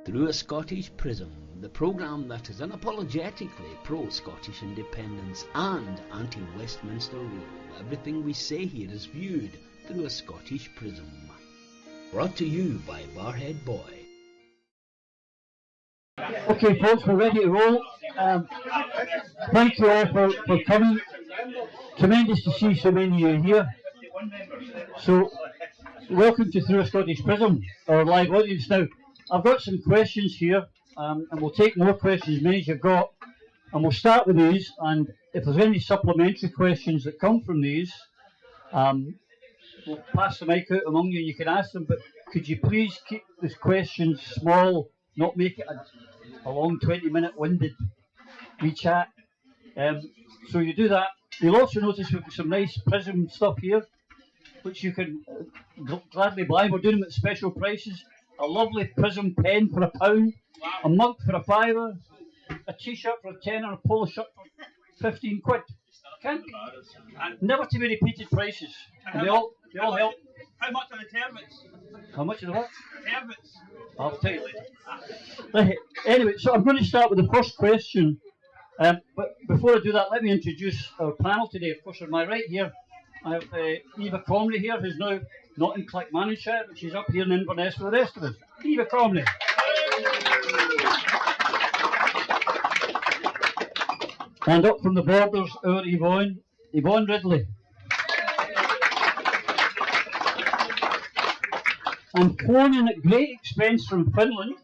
Through a Scottish Prism, the programme that is unapologetically pro-Scottish independence and anti-Westminster rule. Everything we say here is viewed through a Scottish prism. Brought to you by Barhead Boy. Okay folks, we're ready to roll. Thank you all for coming. Tremendous to see so many of you here. So, welcome to Through a Scottish Prism, our live audience. Now, I've got some questions here, and we'll take more questions, as many as you've got, and we'll start with these, and if there's any supplementary questions that come from these, we'll pass the mic out among you and you can ask them, but could you please keep the questions small, not make it a long 20-minute winded wee chat. So you do that. You'll also notice we've got some nice Prism stuff here, which you can gladly buy. We're doing them at special prices. A lovely Prism pen for £1, a mug for £5, a t-shirt for £10, and a polo shirt for 15 quid. Never to be repeated prices. And they all help. How much are the turbans? How much are the what? Turbans. I'll tell you later. Right. Anyway, so I'm going to start with the first question. But before I do that, let me introduce our panel today. Of course, on my right here, I have Eva Comrie here, who's now not in Clackmannanshire, but she's up here in Inverness with the rest of us. Eva Comrie. And up from the borders, our Yvonne Ridley. And phoning at great expense from Finland,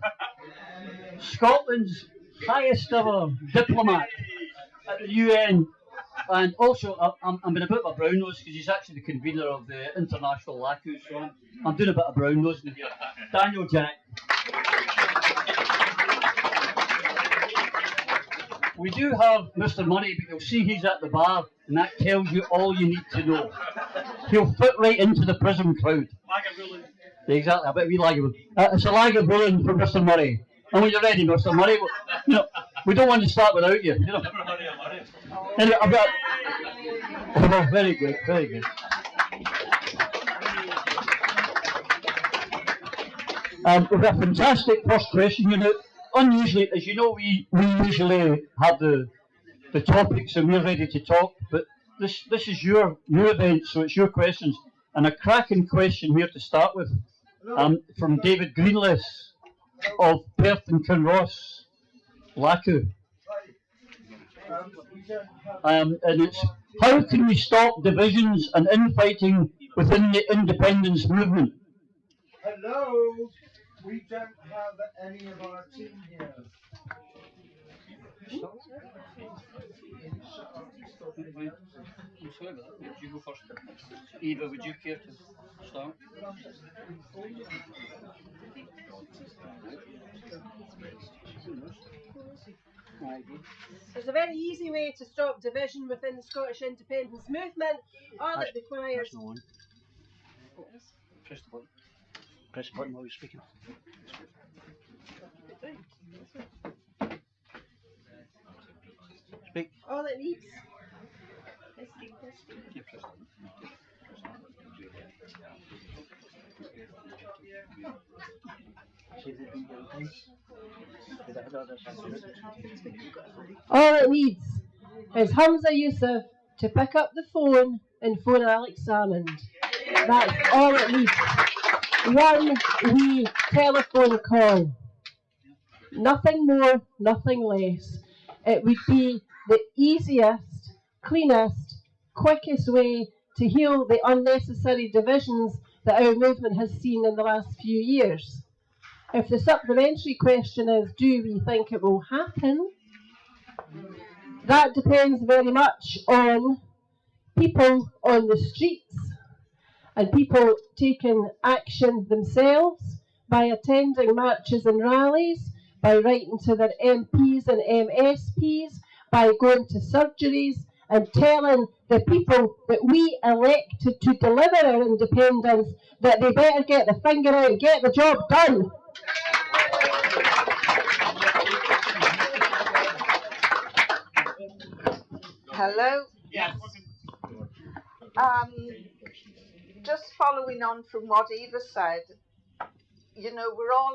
Scotland's highest ever diplomat at the UN. And also, I'm in a bit of a brown nose because he's actually the convener of the International LACU, so I'm doing a bit of brown nosing here. Daniel Jack. We do have Mr. Murray, but you'll see he's at the bar, and that tells you all you need to know. He'll fit right into the Prism crowd. Lagavulin. Exactly, I bet we Lagavulin. It's a Lagavulin for Mr. Murray. And when you're ready, Mr. Murray, we don't want to start without you. Anyway, I've got. Oh, very good, very good. We've got a fantastic first question. Unusually, as you know, we usually have the topics and we're ready to talk, but this is your event, so it's your questions. And a cracking question here to start with, from David Greenless of Perth and Kinross, LACU. And it's, how can we stop divisions and infighting within the independence movement? Hello, we don't have any of our team here. You go first. Eva, would you care to start? There's a very easy way to stop division within the Scottish independence movement. All it requires. No one. Press the button. Press the button while you're speaking. Speak. All it needs. All it needs is Hamza Yusuf to pick up the phone and phone Alex Salmond. That's all it needs. One wee telephone call. Nothing more, nothing less. It would be the easiest, cleanest, quickest way to heal the unnecessary divisions that our movement has seen in the last few years. If the supplementary question is, do we think it will happen? That depends very much on people on the streets and people taking action themselves by attending marches and rallies, by writing to their MPs and MSPs, by going to surgeries and telling the people that we elected to deliver our independence that they better get the finger out and get the job done. Hello? Yes. Just following on from what Eva said, you know, we're all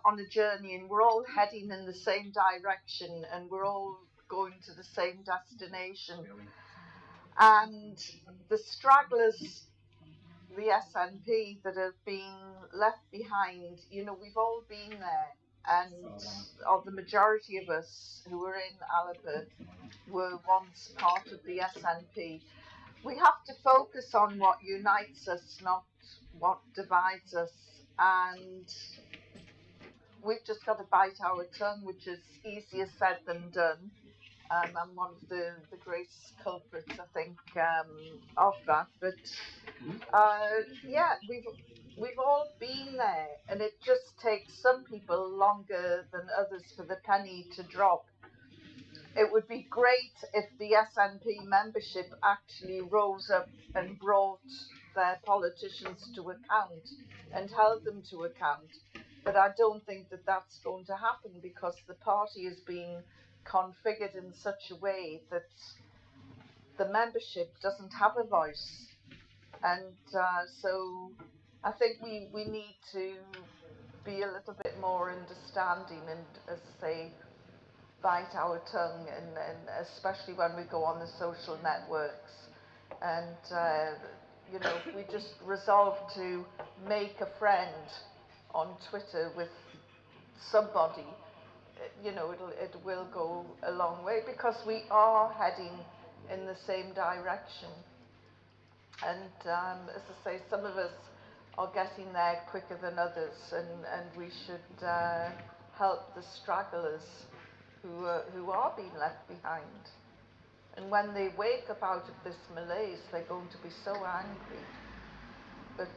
on a journey, and we're all heading in the same direction, and we're all going to the same destination. And the stragglers, the SNP that have been left behind, you know, we've all been there, and the majority of us who were in Alipert were once part of the SNP. We have to focus on what unites us, not what divides us, and we've just got to bite our tongue, which is easier said than done. I'm one of the greatest culprits, I think, of that. But yeah, we've all been there, and it just takes some people longer than others for the penny to drop. It would be great if the SNP membership actually rose up and brought their politicians to account and held them to account. But I don't think that that's going to happen, because the party is being configured in such a way that the membership doesn't have a voice. And so I think we need to be a little bit more understanding and, as I say, bite our tongue, and especially when we go on the social networks. And, you know, if we just resolve to make a friend on Twitter with somebody, you know, it will go a long way, because we are heading in the same direction. And as I say, some of us are getting there quicker than others, and we should help the stragglers who are being left behind. And when they wake up out of this malaise, they're going to be so angry. But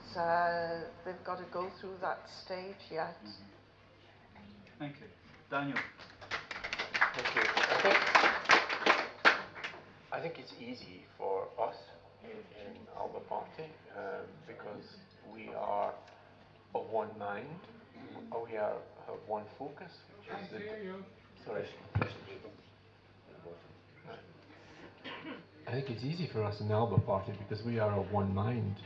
they've got to go through that stage yet. Thank you. Daniel. Thank you. I think it's easy for us in our party because we are of one mind. We are of one focus, which is sorry. I think it's easy for us in the Alba Party because we are of one mind.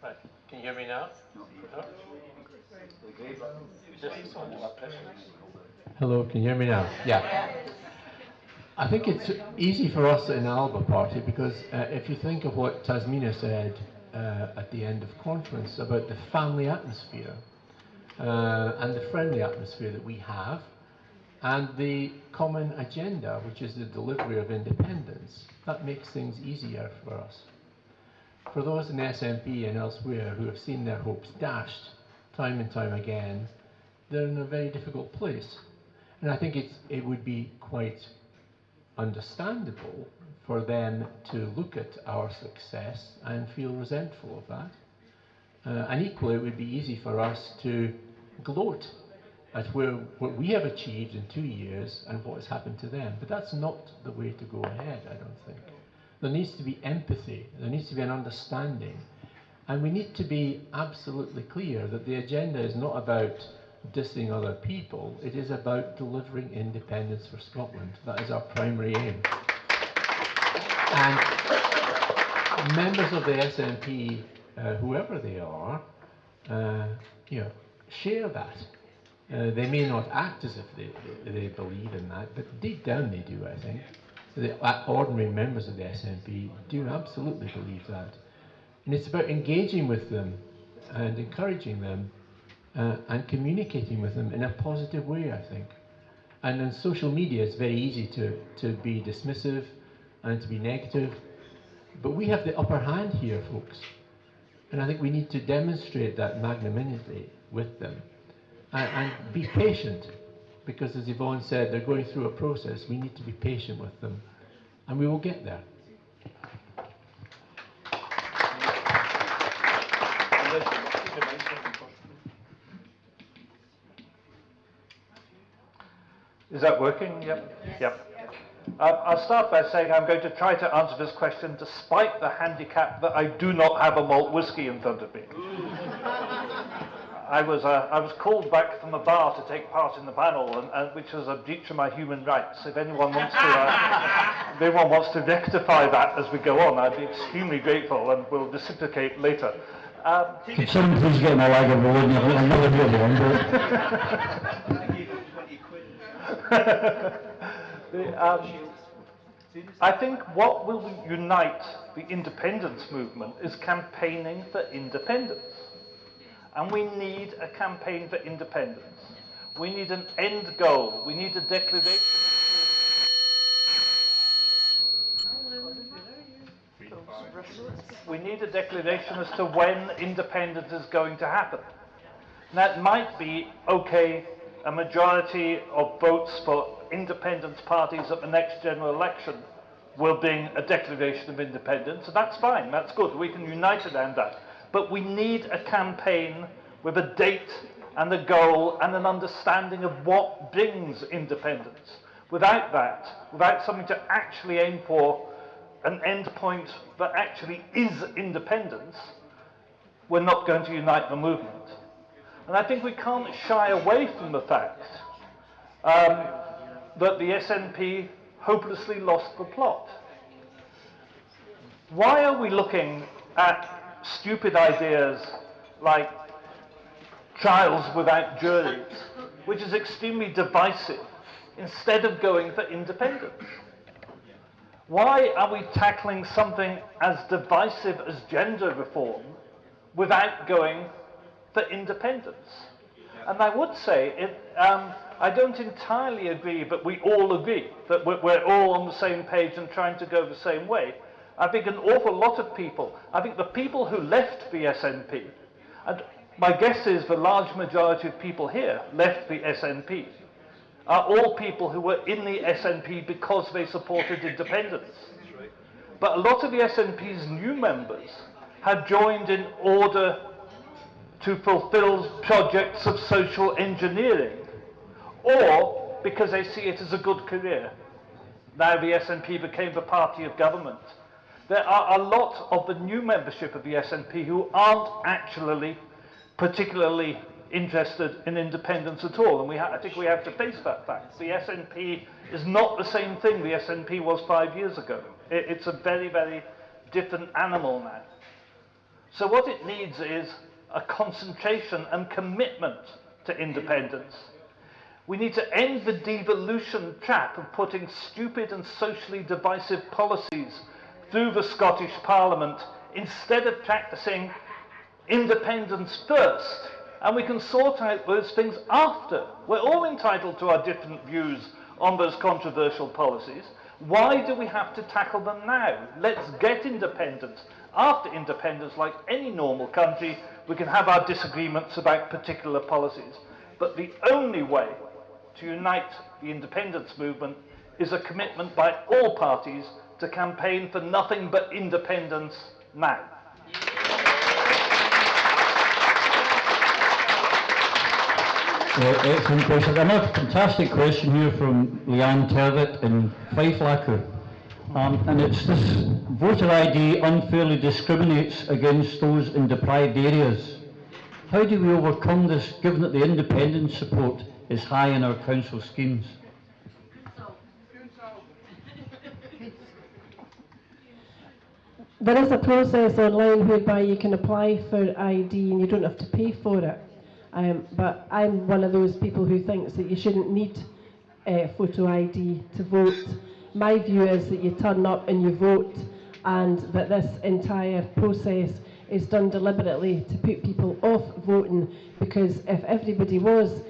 Right. Can you hear me now? No. Hello, can you hear me now? Yeah. I think it's easy for us in the Alba Party because if you think of what Tasmina said at the end of conference about the family atmosphere and the friendly atmosphere that we have, and the common agenda, which is the delivery of independence, that makes things easier for us. For those in the SNP and elsewhere who have seen their hopes dashed time and time again, they're in a very difficult place. And I think it would be quite understandable for them to look at our success and feel resentful of that. And equally, it would be easy for us to gloat at what we have achieved in 2 years and what has happened to them. But that's not the way to go ahead, I don't think. There needs to be empathy, there needs to be an understanding, and we need to be absolutely clear that the agenda is not about dissing other people, it is about delivering independence for Scotland. That is our primary aim. And members of the SNP, whoever they are, share that. They may not act as if they believe in that, but deep down they do, I think. The ordinary members of the SNP do absolutely believe that. And it's about engaging with them and encouraging them and communicating with them in a positive way, I think. And on social media it's very easy to be dismissive and to be negative, but we have the upper hand here, folks. And I think we need to demonstrate that magnanimity with them. And be patient, because as Yvonne said, they're going through a process. We need to be patient with them, and we will get there. Is that working? Yep. I'll start by saying I'm going to try to answer this question despite the handicap that I do not have a malt whiskey in front of me. I was called back from a bar to take part in the panel, and which was a breach of my human rights. If anyone wants to rectify that as we go on, I'd be extremely grateful, and we'll reciprocate later. Could someone please get my leg of roll? I'm not really I think what will unite the independence movement is campaigning for independence. And we need a campaign for independence. We need an end goal. We need a declaration. We need a declaration as to when independence is going to happen. That might be, okay, a majority of votes for independence parties at the next general election will bring a declaration of independence, and that's fine, that's good, we can unite around that. But we need a campaign with a date and a goal and an understanding of what brings independence. Without that, without something to actually aim for, an end point that actually is independence, we're not going to unite the movement. And I think we can't shy away from the fact that the SNP hopelessly lost the plot. Why are we looking at stupid ideas like trials without juries, which is extremely divisive, instead of going for independence? Why are we tackling something as divisive as gender reform without going for independence? And I would say, I don't entirely agree, but we all agree that we're all on the same page and trying to go the same way. I think an awful lot of people, I think the people who left the SNP, and my guess is the large majority of people here left the SNP, are all people who were in the SNP because they supported independence. But a lot of the SNP's new members have joined in order to fulfill projects of social engineering, or because they see it as a good career. Now the SNP became the party of government. There are a lot of the new membership of the SNP who aren't actually particularly interested in independence at all, and I think we have to face that fact. The SNP is not the same thing the SNP was 5 years ago. It's a very, very different animal now. So what it needs is a concentration and commitment to independence. We need to end the devolution trap of putting stupid and socially divisive policies through the Scottish Parliament instead of practicing independence first. And we can sort out those things after. We're all entitled to our different views on those controversial policies. Why do we have to tackle them now? Let's get independence. After independence, like any normal country, we can have our disagreements about particular policies. But the only way to unite the independence movement is a commitment by all parties to campaign for nothing but independence now. Excellent question. Another fantastic question here from Leanne Tervitt in Fife-Lacker. And it's this: voter ID unfairly discriminates against those in deprived areas. How do we overcome this, given that the independence support is high in our council schemes? There is a process online whereby you can apply for ID and you don't have to pay for it. But I'm one of those people who thinks that you shouldn't need photo ID to vote. My view is that you turn up and you vote, and that this entire process is done deliberately to put people off voting, because if everybody was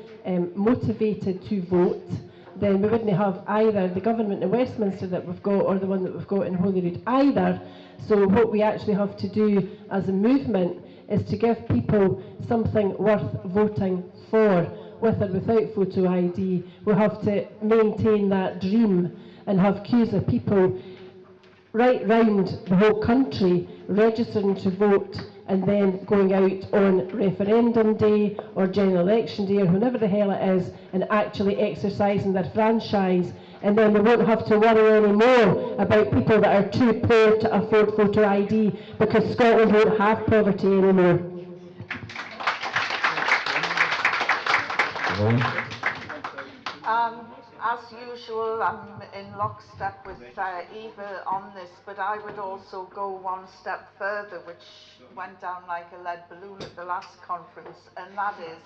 motivated to vote, then we wouldn't have either the government in Westminster that we've got or the one that we've got in Holyrood either. So what we actually have to do as a movement is to give people something worth voting for, with or without photo ID. We have to maintain that dream and have queues of people right round the whole country registering to vote, and then going out on referendum day or general election day or whenever the hell it is, and actually exercising their franchise. And then we won't have to worry anymore about people that are too poor to afford photo ID, because Scotland won't have poverty anymore. As usual, I'm in lockstep with Eva on this, but I would also go one step further, which went down like a lead balloon at the last conference, and that is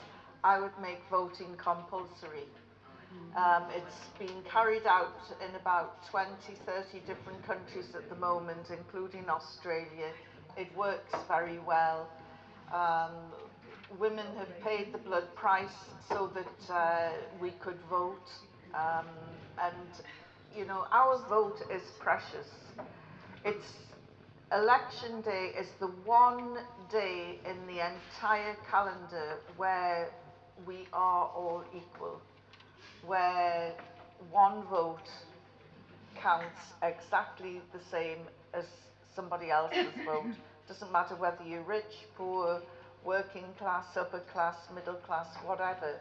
I would make voting compulsory. It's being carried out in about 20, 30 different countries at the moment, including Australia. It works very well. Women have paid the blood price so that we could vote. And, you know, our vote is precious. It's Election day is the one day in the entire calendar where we are all equal, where one vote counts exactly the same as somebody else's vote. Doesn't matter whether you're rich, poor, working class, upper class, middle class, whatever.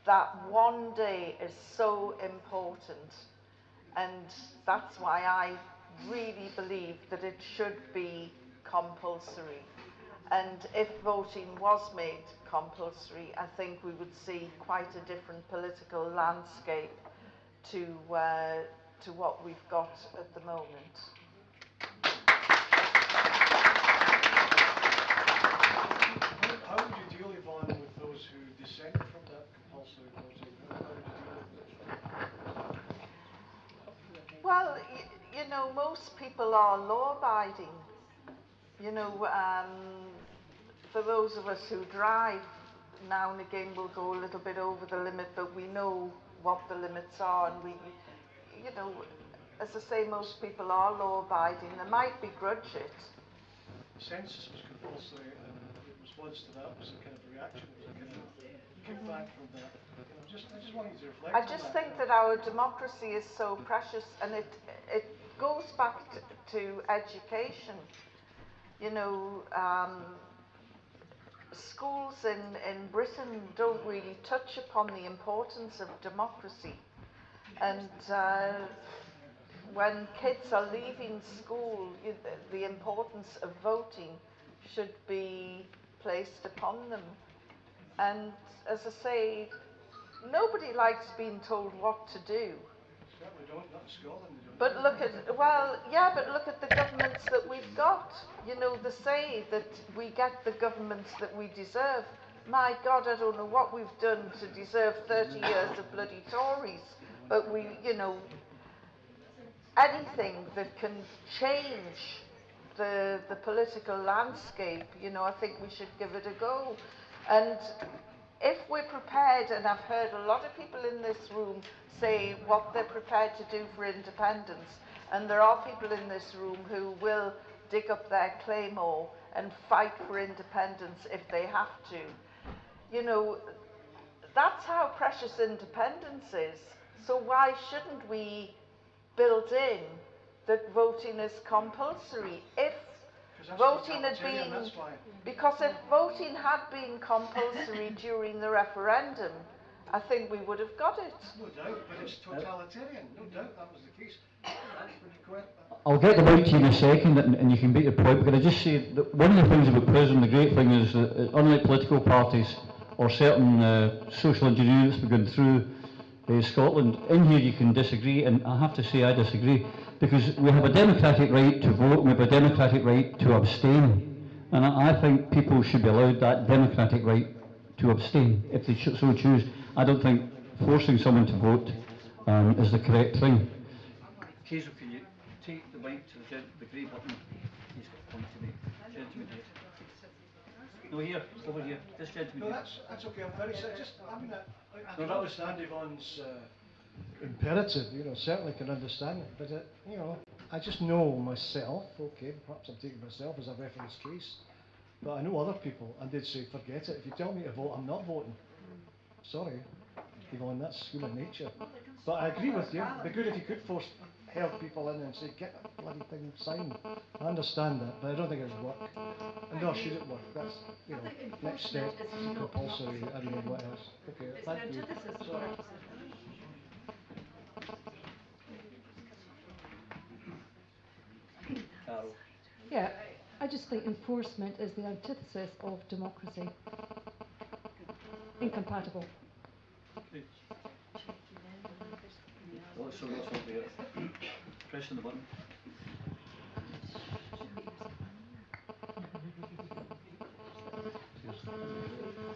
That one day is so important, and that's why I really believe that it should be compulsory. And if voting was made compulsory, I think we would see quite a different political landscape to what we've got at the moment. How would you deal, Yvonne, with those who dissent from that compulsory voting? How would you deal with this? Well, you know, most people are law-abiding. You know, for those of us who drive, now and again we'll go a little bit over the limit, but we know what the limits are, and we, you know, as I say, most people are law-abiding. They might begrudge it. The census was compulsory, and the response to that was a kind of reaction, was a kind of kickback from that. You know, I just want you to reflect on that. I just think that our democracy is so precious, and it goes back to education. You know, schools in Britain don't really touch upon the importance of democracy. And when kids are leaving school, the importance of voting should be placed upon them. And as I say, nobody likes being told what to do. Certainly don't, not in Scotland. But look at, well, yeah, but look at the governments that we've got. You know, they say that we get the governments that we deserve. My God, I don't know what we've done to deserve 30 years of bloody Tories. But we, you know, anything that can change the political landscape, you know, I think we should give it a go. And if we're prepared, and I've heard a lot of people in this room say what they're prepared to do for independence, and there are people in this room who will dig up their claymore and fight for independence if they have to. You know, that's how precious independence is. So why shouldn't we build in that voting is compulsory? If voting had been, because if voting had been compulsory during the referendum, I think we would have got it. No doubt, but it's totalitarian. No doubt that was the case. I'll get the mic to you in a second, and you can make your point, but can I just say that one of the things about Prism, the great thing is that unlike political parties or certain social engineering that's been going through Scotland, in here you can disagree, and I have to say I disagree, because we have a democratic right to vote, we have a democratic right to abstain, and I think people should be allowed that democratic right to abstain if they so choose. I don't think forcing someone to vote is the correct thing. Hazel, can you take the mic to the grey button? He's got a point to make. Gentleman here. No, here, over here. This gentleman No, here. that's okay. I'm very sorry. I can understand Yvonne's imperative. You know, certainly can understand it. But you know, I just know myself. Okay, perhaps I'm taking myself as a reference case, but I know other people, and they'd say, forget it. If you tell me to vote, I'm not voting. Sorry, Yvonne, that's human nature. But I agree with you. It'd be good if you could force help people in and say, get that bloody thing signed. I understand that, but I don't think it would work. And nor should it work. That's, you know, next step, compulsory, I don't know what else. Okay, thank you. Sorry. Carol. Yeah, I just think enforcement is the antithesis of democracy. Incompatible. Oh, so that's over here. Press on the button.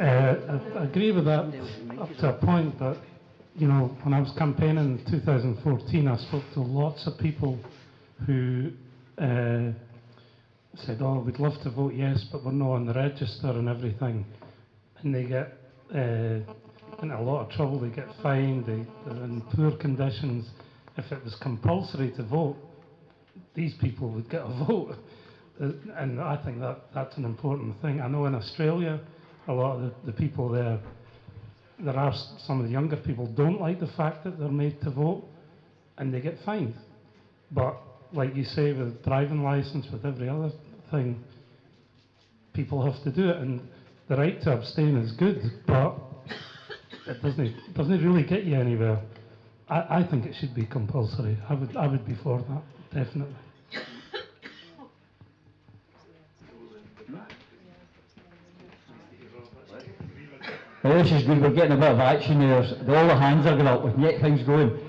I agree with that up to a point, but you know, when I was campaigning in 2014, I spoke to lots of people who said, "Oh, we'd love to vote yes, but we're not on the register and everything," and they get in a lot of trouble. They get fined. They're in poor conditions. If it was compulsory to vote, these people would get a vote. And I think that's an important thing. I know in Australia, a lot of the people there are some of the younger people don't like the fact that they're made to vote, and they get fined. But like you say, with driving license, with every other thing, people have to do it, and the right to abstain is good, but it doesn't really get you anywhere. I think it should be compulsory. I would be for that, definitely. Well, this is good. We're getting a bit of action there. All the hands are going up. We can get things going.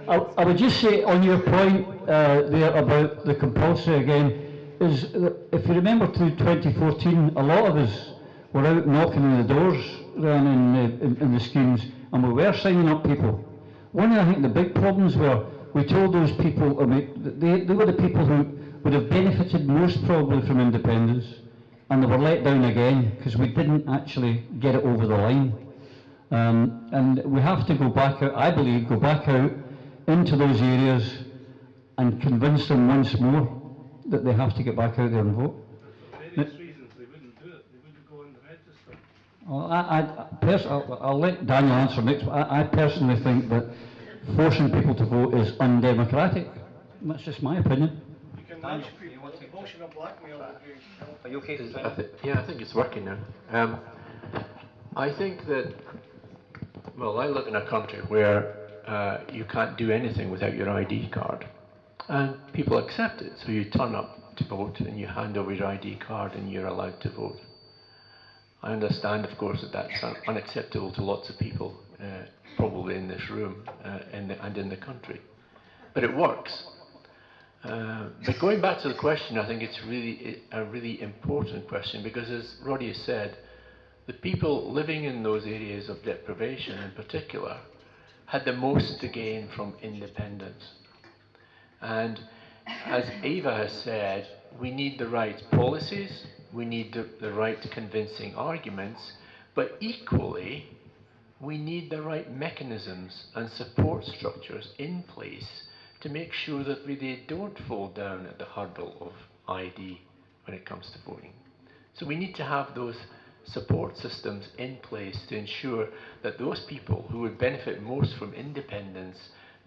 I would just say on your point there about the compulsory again, is if you remember through 2014, a lot of us were out knocking on the doors in the schemes, and we were signing up people. One of, I think, the big problems were we told those people, they were the people who would have benefited most probably from independence, and they were let down again because we didn't actually get it over the line. And we have to go back out, I believe, go back out into those areas and convince them once more that they have to get back out there and vote. For various reasons, they wouldn't do it. They wouldn't go on the register. Well, I'll let Daniel answer next. I personally think that forcing people to vote is undemocratic. That's just my opinion. You can manage people. Emotional blackmail would be... Are you okay? Yeah, I think it's working now. I think that, well, I live in a country where you can't do anything without your ID card, and people accept it. So you turn up to vote and you hand over your ID card and you're allowed to vote. I understand, of course, that that's unacceptable to lots of people, probably in this room and in the country, but it works. But going back to the question, I think it's really a really important question, because as Roddy has said, the people living in those areas of deprivation in particular had the most to gain from independence. And as Eva has said, we need the right policies, we need the right convincing arguments, but equally we need the right mechanisms and support structures in place to make sure that they don't fall down at the hurdle of ID when it comes to voting. So we need to have those support systems in place to ensure that those people who would benefit most from independence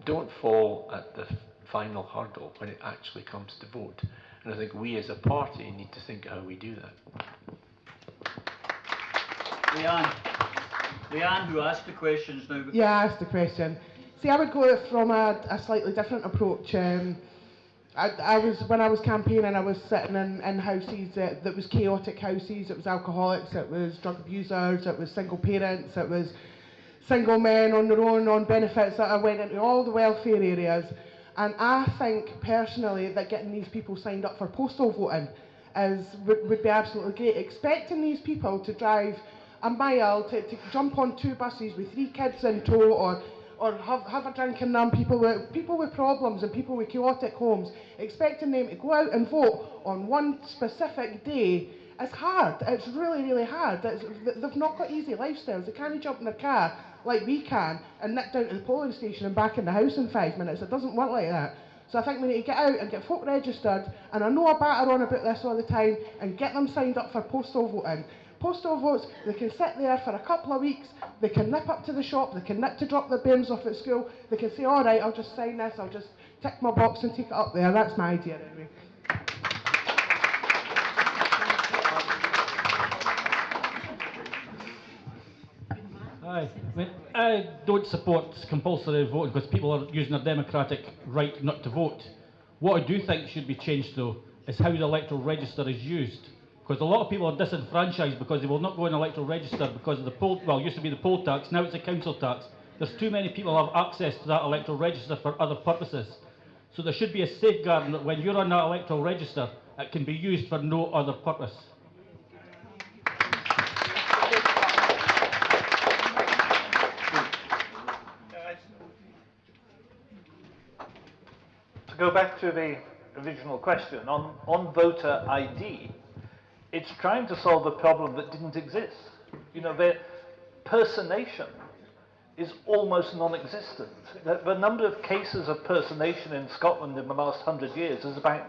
don't fall at the final hurdle when it actually comes to vote. And I think we as a party need to think how we do that. Leanne, who asked the questions now. Yeah, I asked the question. See, I would go from a slightly different approach. I was, when I was campaigning, I was sitting in houses that was chaotic houses. It was alcoholics, it was drug abusers, it was single parents, it was single men on their own on benefits. That I went into all the welfare areas, and I think personally that getting these people signed up for postal voting would be absolutely great. Expecting these people to drive a mile to jump on 2 buses with 3 kids in tow, or have a drink in them, people with problems and people with chaotic homes, expecting them to go out and vote on one specific day is hard. It's really, really hard. They've not got easy lifestyles. They can't jump in their car like we can and nip down to the polling station and back in the house in 5 minutes. It doesn't work like that. So I think we need to get out and get folk registered, and I know I batter on about this all the time, and get them signed up for postal voting. Postal votes, they can sit there for a couple of weeks, they can nip up to the shop, they can nip to drop their bairns off at school, they can say, all right, I'll just sign this, I'll just tick my box and take it up there. That's my idea anyway. Hi. I don't support compulsory voting because people are using their democratic right not to vote. What I do think should be changed, though, is how the electoral register is used. Because a lot of people are disenfranchised because they will not go on the electoral register because of the poll, well, it used to be the poll tax, now it's a council tax. There's too many people who have access to that electoral register for other purposes. So there should be a safeguard that when you're on that electoral register, it can be used for no other purpose. go back to the original question, on voter ID, it's trying to solve a problem that didn't exist. You know, the personation is almost non-existent. The number of cases of personation in Scotland in the last 100 years is about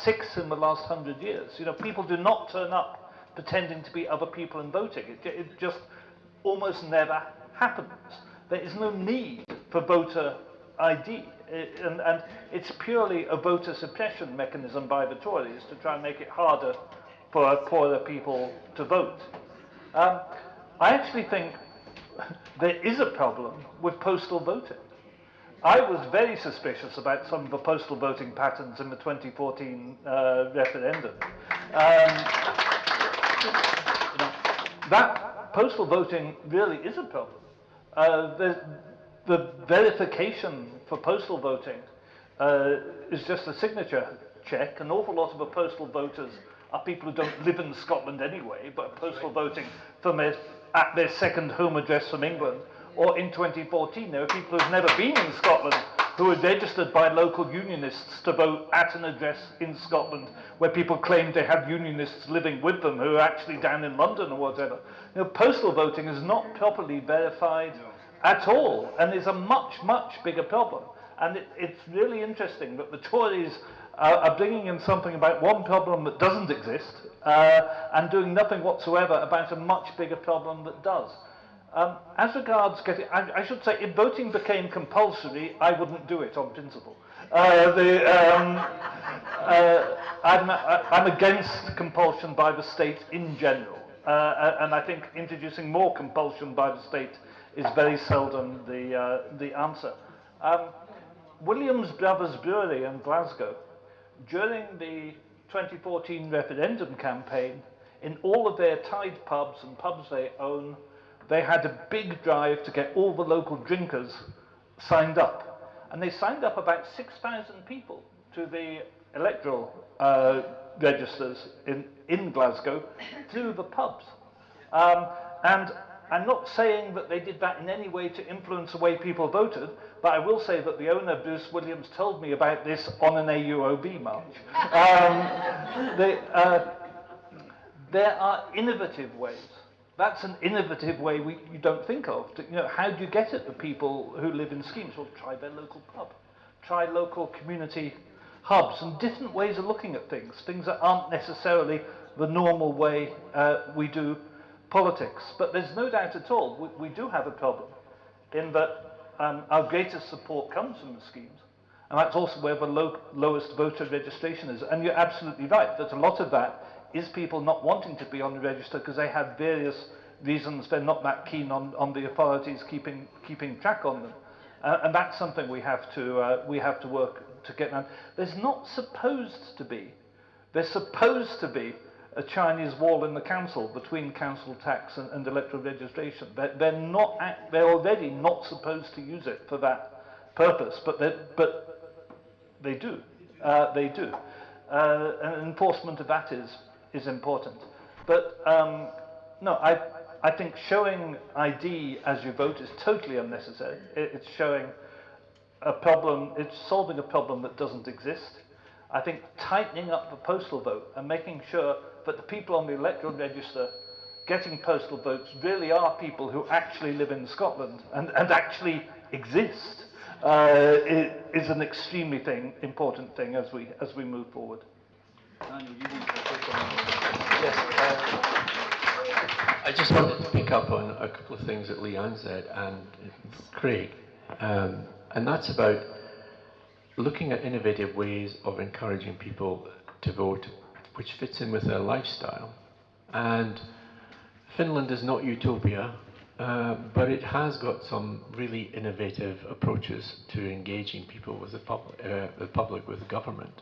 6 in the last 100 years. You know, people do not turn up pretending to be other people and voting. It just almost never happens. There is no need for voter ID, and it's purely a voter suppression mechanism by the Tories to try and make it harder for poorer people to vote. I actually think there is a problem with postal voting. I was very suspicious about some of the postal voting patterns in the 2014 referendum. That postal voting really is a problem. The verification for postal voting is just a signature check. An awful lot of the postal voters are people who don't live in Scotland anyway, but are postal voting from at their second home address from England. Or in 2014, there were people who've never been in Scotland who were registered by local unionists to vote at an address in Scotland where people claimed they had unionists living with them who are actually down in London or whatever. You know, postal voting is not properly verified at all, and is a much, much bigger problem. And it's really interesting that the Tories are bringing in something about one problem that doesn't exist and doing nothing whatsoever about a much bigger problem that does. As regards getting, I should say, if voting became compulsory, I wouldn't do it on principle. I'm against compulsion by the state in general, and I think introducing more compulsion by the state is very seldom the answer. Williams Brothers Brewery in Glasgow, during the 2014 referendum campaign, in all of their Tide pubs and pubs they own, they had a big drive to get all the local drinkers signed up. And they signed up about 6,000 people to the electoral registers in Glasgow through the pubs. And I'm not saying that they did that in any way to influence the way people voted, but I will say that the owner, Bruce Williams, told me about this on an AUOB march. There are innovative ways. That's an innovative way you don't think of. How do you get at the people who live in schemes? Well, try their local pub. Try local community hubs and different ways of looking at things that aren't necessarily the normal way we do politics. But there's no doubt at all we do have a problem in that our greatest support comes from the schemes, and that's also where the lowest voter registration is. And you're absolutely right that a lot of that is people not wanting to be on the register because they have various reasons they're not that keen on the authorities keeping track on them, and that's something we have to work to get around. There's supposed to be a Chinese wall in the council between council tax and electoral registration. They're already not supposed to use it for that purpose, but they do. And enforcement of that is important. But no, I think showing ID as you vote is totally unnecessary. It's showing a problem. It's solving a problem that doesn't exist. I think tightening up the postal vote and making sure that the people on the electoral register getting postal votes really are people who actually live in Scotland and actually exist is an extremely important thing as we move forward. Yes, I just wanted to pick up on a couple of things that Leanne said and Craig, and that's about looking at innovative ways of encouraging people to vote which fits in with their lifestyle. And Finland is not utopia, but it has got some really innovative approaches to engaging people with the public, with the government.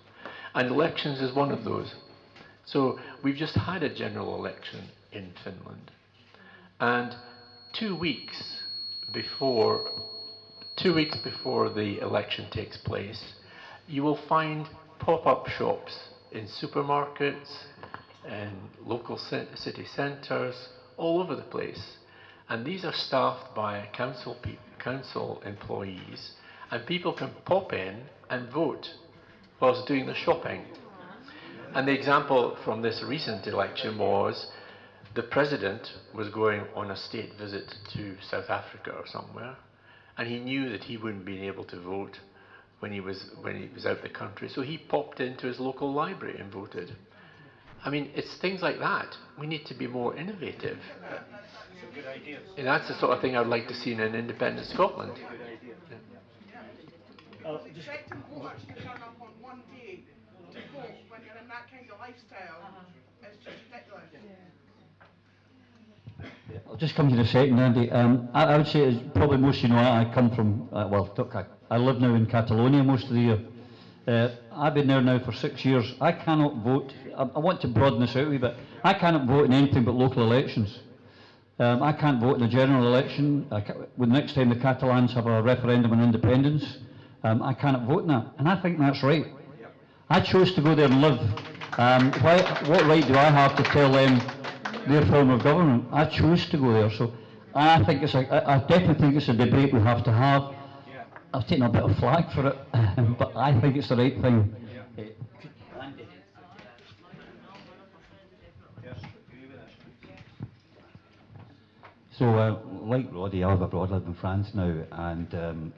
And elections is one of those. So we've just had a general election in Finland, and 2 weeks before the election takes place, you will find pop-up shops in supermarkets and local city centres all over the place, and these are staffed by council employees, and people can pop in and vote whilst doing the shopping. And the example from this recent election was the president was going on a state visit to South Africa or somewhere, and he knew that he wouldn't be able to vote when he was out the country, so he popped into his local library and voted. I mean, it's things like that. We need to be more innovative. And that's the sort of thing I'd like to see in an independent Scotland. Expecting voters to turn up on one day to vote when you're in that kind of lifestyle is just ridiculous. I'll just come to the second, Andy. I would say, as probably most of you know, I come from, I live now in Catalonia most of the year. I've been there now for 6 years. I cannot vote. I want to broaden this out a wee bit. I cannot vote in anything but local elections. I can't vote in a general election. When the next time the Catalans have a referendum on independence, I cannot vote in that. And I think that's right. I chose to go there and live. What right do I have to tell them their form of government? I chose to go there. So I think I definitely think it's a debate we have to have. I've taken a bit of flack for it, but I think it's the right thing. So, like Roddy, I live abroad, I live in France now, and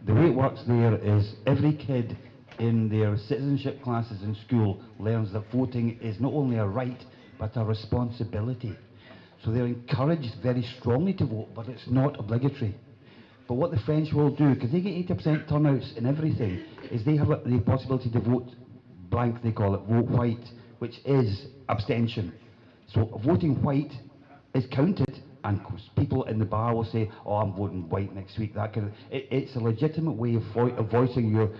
the way it works there is every kid in their citizenship classes in school learns that voting is not only a right, but a responsibility. So they're encouraged very strongly to vote, but it's not obligatory. But what the French will do, because they get 80% turnouts in everything, is they have the possibility to vote blank, they call it, vote white, which is abstention. So voting white is counted, and people in the bar will say, "Oh, I'm voting white next week." That kind of it's a legitimate way of voicing your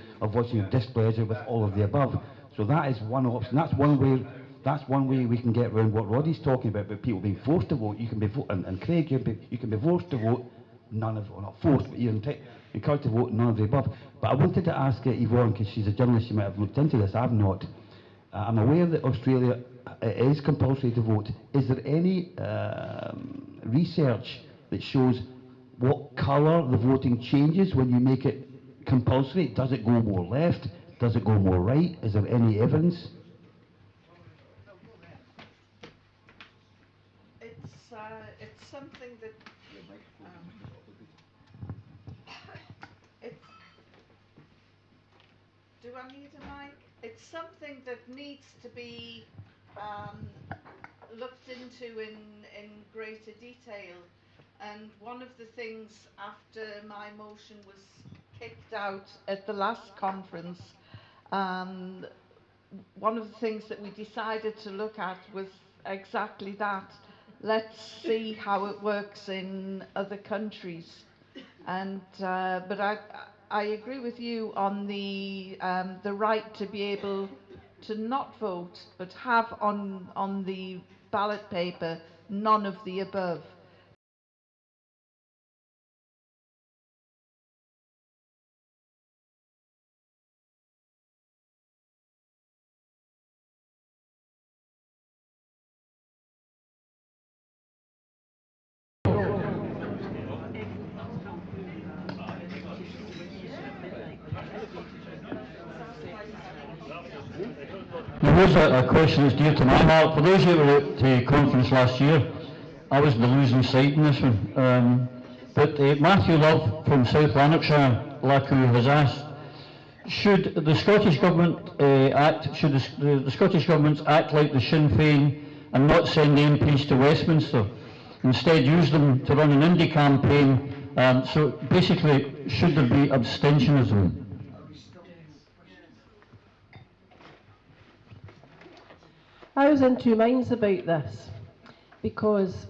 displeasure with all of the above. So that is one option. That's one way. That's one way we can get around what Roddy's talking about people being forced to vote. You can be and Craig, you can be forced to vote. None of, or not forced, but you're encouraged to vote. None of the above. But I wanted to ask Yvonne, because she's a journalist, she might have looked into this. I've not. I'm aware that Australia is compulsory to vote. Is there any research that shows what colour the voting changes when you make it compulsory? Does it go more left? Does it go more right? Is there any evidence? It's something that do I need a mic? It's something that needs to be looked into in greater detail. And one of the things after my motion was kicked out at the last conference, one of the things that we decided to look at was exactly that. Let's see how it works in other countries. And but I agree with you on the right to be able to not vote, but have on the ballot paper none of the above. There was a question that's dear to my heart. For those who were at the conference last year, I was the losing side in this one. But Matthew Love from South Lanarkshire, Lacu, has asked, should the Scottish Government the Scottish governments act like the Sinn Féin and not send MPs to Westminster? Instead use them to run an indie campaign. So basically, should there be abstentionism? I was in two minds about this because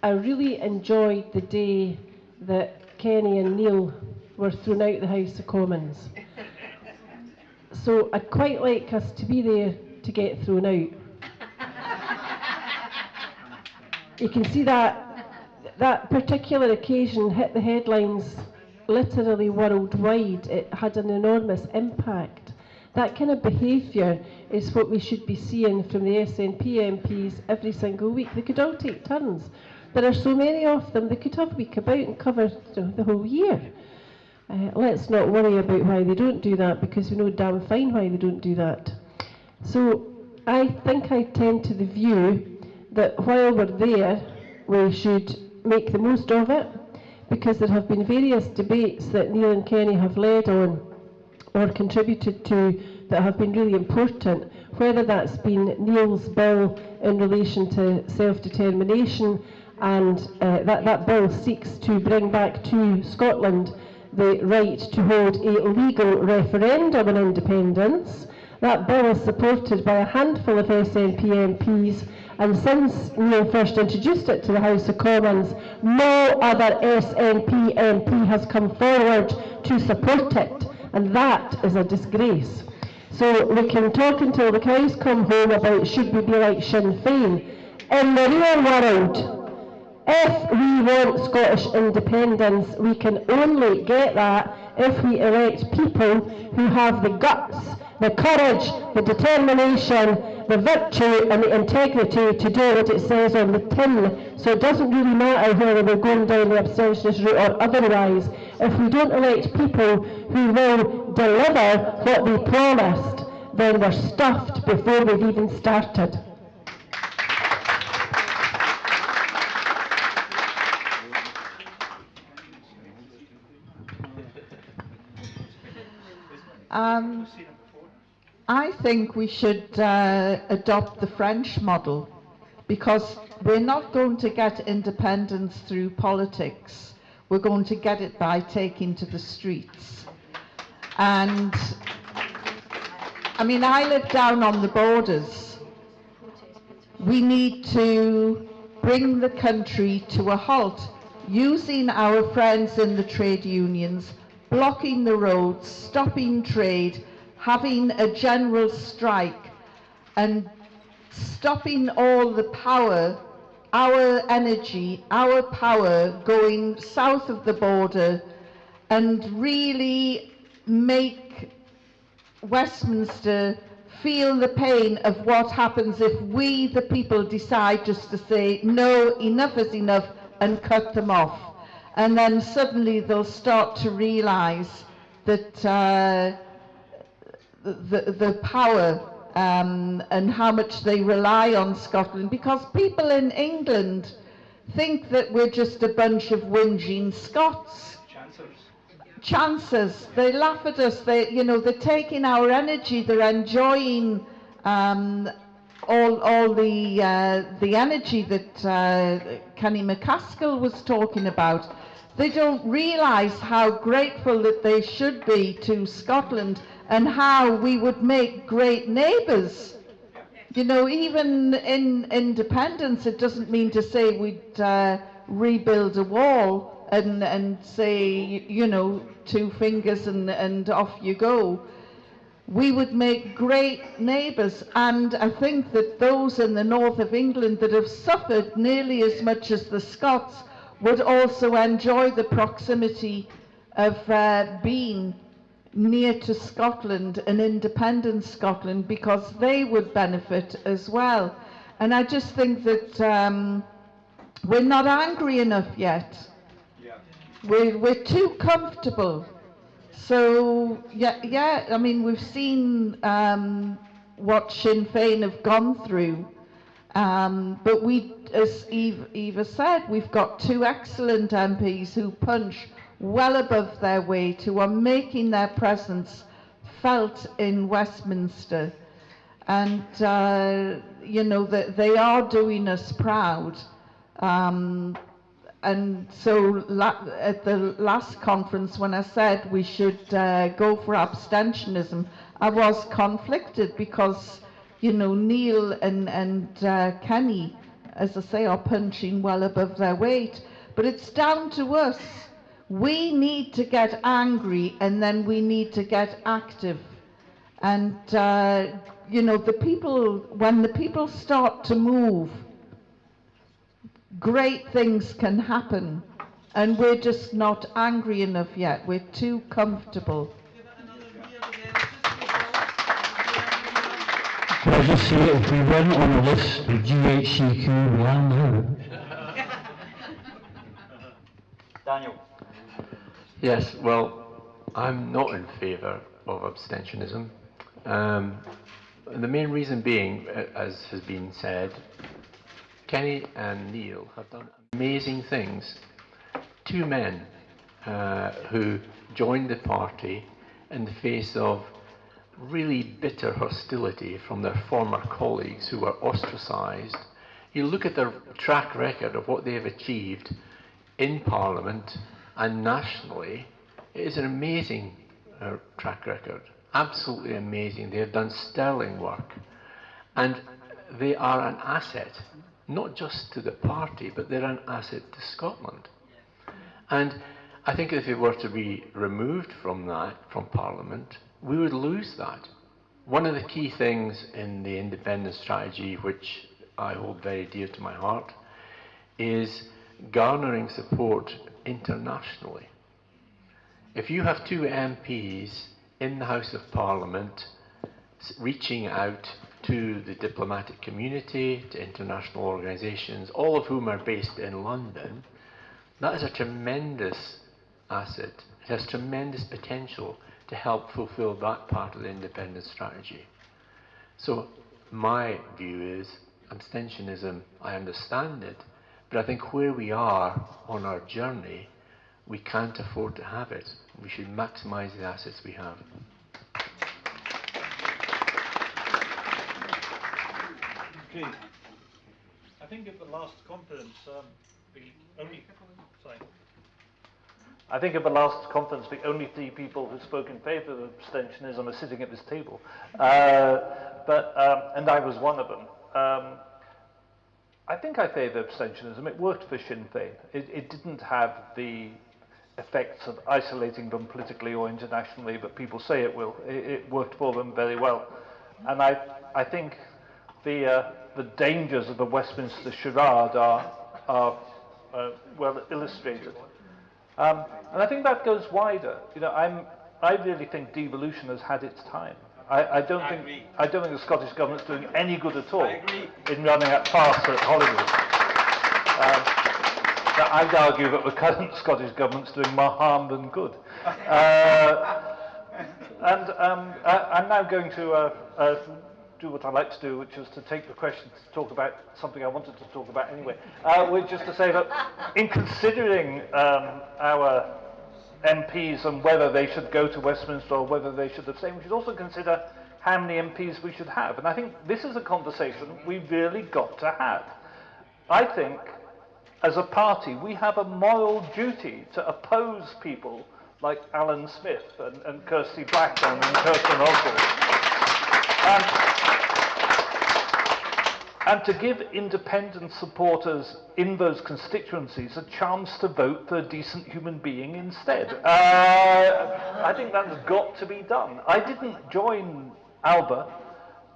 I really enjoyed the day that Kenny and Neil were thrown out the House of Commons. So I'd quite like us to be there to get thrown out. You can see that particular occasion hit the headlines literally worldwide. It had an enormous impact. That kind of behaviour is what we should be seeing from the SNP MPs every single week. They could all take turns. There are so many of them, they could have a week about and cover the whole year. Let's not worry about why they don't do that, because we know damn fine why they don't do that. So I think I tend to the view that while we're there, we should make the most of it, because there have been various debates that Neil and Kenny have led on or contributed to that have been really important, whether that's been Neil's bill in relation to self-determination, and that bill seeks to bring back to Scotland the right to hold a legal referendum on independence. That bill is supported by a handful of SNP MPs, and since Neil first introduced it to the House of Commons, no other SNP MP has come forward to support it, and that is a disgrace. So we can talk until the cows come home about should we be like Sinn Féin. In the real world, if we want Scottish independence, we can only get that if we elect people who have the guts, the courage, the determination, the virtue and the integrity to do what it says on the tin. So it doesn't really matter whether we're going down the abstentionist route or otherwise. If we don't elect people who will deliver what they promised, then we're stuffed before we've even started. I think we should adopt the French model, because we're not going to get independence through politics. We're going to get it by taking to the streets. And I mean, I live down on the borders. We need to bring the country to a halt, using our friends in the trade unions, blocking the roads, stopping trade, having a general strike, and stopping all the power, our energy, our power going south of the border, and really make Westminster feel the pain of what happens if we, the people, decide just to say, no, enough is enough, and cut them off. And then suddenly they'll start to realise that the power and how much they rely on Scotland, because people in England think that we're just a bunch of whinging Scots. Chancers. They laugh at us. They're taking our energy. They're enjoying all the energy that Kenny McCaskill was talking about. They don't realise how grateful that they should be to Scotland, and how we would make great neighbours. Even in independence, it doesn't mean to say we'd rebuild a wall and say, two fingers and off you go. We would make great neighbours, and I think that those in the north of England that have suffered nearly as much as the Scots would also enjoy the proximity of being near to Scotland, an independent Scotland, because they would benefit as well. And I just think that we're not angry enough yet. We're too comfortable. So yeah, I mean, we've seen what Sinn Féin have gone through, but we, as Eva said, we've got two excellent MPs who punch well above their weight, who are making their presence felt in Westminster, and that they are doing us proud. And so at the last conference, when I said we should go for abstentionism, I was conflicted, because Neil and Kenny, as I say, are punching well above their weight. But it's down to us. We need to get angry, and then we need to get active. And the people, when the people start to move, great things can happen, and we're just not angry enough yet. We're too comfortable. Can I just say, if we weren't on the list of GHCQ, we are now. Daniel. Yes, well, I'm not in favour of abstentionism. The main reason being, as has been said, Kenny and Neil have done amazing things. Two men who joined the party in the face of really bitter hostility from their former colleagues who were ostracised. You look at their track record of what they have achieved in Parliament and nationally, it is an amazing track record. Absolutely amazing. They have done sterling work. And they are an asset, not just to the party, but they're an asset to Scotland. And I think if it were to be removed from that, from Parliament, we would lose that. One of the key things in the independence strategy, which I hold very dear to my heart, is garnering support internationally. If you have two MPs in the House of Parliament reaching out to the diplomatic community, to international organisations, all of whom are based in London, that is a tremendous asset. It has tremendous potential to help fulfil that part of the independence strategy. So my view is abstentionism, I understand it, but I think where we are on our journey, we can't afford to have it. We should maximise the assets we have. Okay. I think at the last conference, I think at the last conference, the only three people who spoke in favour of abstentionism are sitting at this table, and I was one of them. I think I favour abstentionism. It worked for Sinn Féin. It didn't have the effects of isolating them politically or internationally, but people say it will. It worked for them very well, and I think the dangers of the Westminster charade are well illustrated. And I think that goes wider. You know, I really think devolution has had its time. I don't think the Scottish government's doing any good at all in running at farce at Hollywood. I'd argue that the current Scottish government's doing more harm than good. I'm now going to do what I like to do, which is to take the question to talk about something I wanted to talk about anyway, which is to say that in considering our MPs and whether they should go to Westminster or whether they should abstain, we should also consider how many MPs we should have. And I think this is a conversation we've really got to have. I think, as a party, we have a moral duty to oppose people like Alan Smith and Kirsty Blackburn and Kirsten Oswald. And to give independent supporters in those constituencies a chance to vote for a decent human being instead. I think that's got to be done. I didn't join ALBA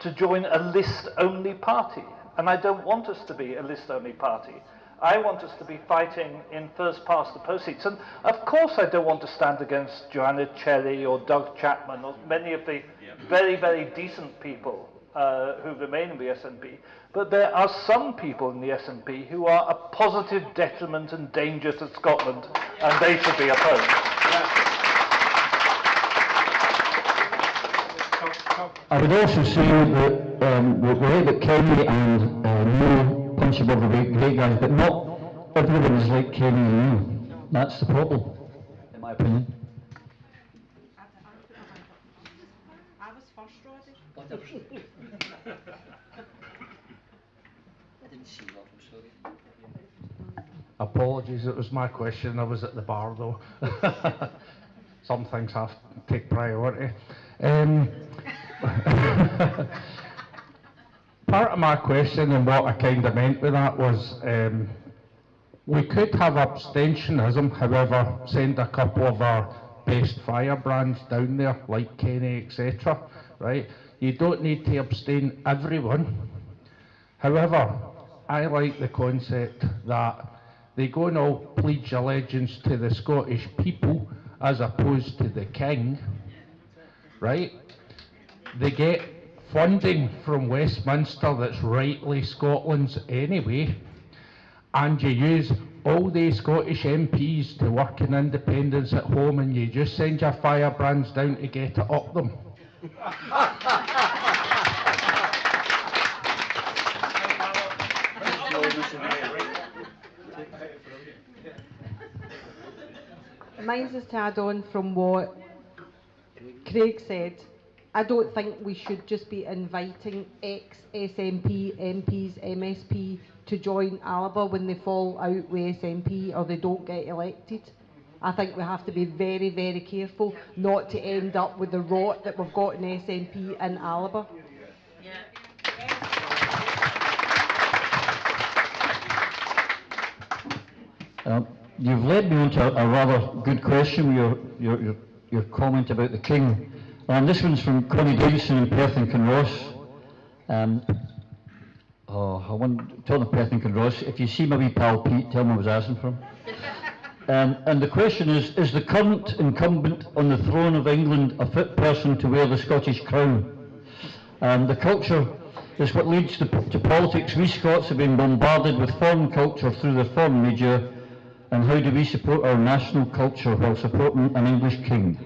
to join a list-only party, and I don't want us to be a list-only party. I want us to be fighting in first-past-the-post seats. And of course I don't want to stand against Joanna Cherry or Doug Chapman or many of the very, very decent people who remain in the SNP. But there are some people in the SNP who are a positive detriment and danger to Scotland, and they should be opposed. I would also say that the way that Kenny and Neil punch above the weight, great guys, but not everyone is like Kenny and Neil. That's the problem, in my opinion. I was first, Roddy. I didn't see that, I'm sorry. Apologies, it was my question. I was at the bar though. Some things have to take priority. Part of my question and what I kind of meant with that was we could have abstentionism, however, send a couple of our best firebrands down there, like Kenny, etc. Right? You don't need to abstain everyone. However, I like the concept that they go and all pledge allegiance to the Scottish people as opposed to the king, right? They get funding from Westminster that's rightly Scotland's anyway, and you use all the Scottish MPs to work in independence at home and you just send your firebrands down to get it up them. Mine's is to add on from what Craig said. I don't think we should just be inviting ex-SNP, MPs, MSP to join Alba when they fall out with SNP or they don't get elected. I think we have to be very, very careful not to end up with the rot that we've got in SNP in Alba. You've led me on to a rather good question with your comment about the King. And this one's from Connie Dyson in Perth and Kinross. I want to Perth and Kinross. If you see my wee pal Pete, tell him I was asking for him. And the question is the current incumbent on the throne of England a fit person to wear the Scottish crown? The culture is what leads to politics. We Scots have been bombarded with foreign culture through the foreign media, and how do we support our national culture while supporting an English king?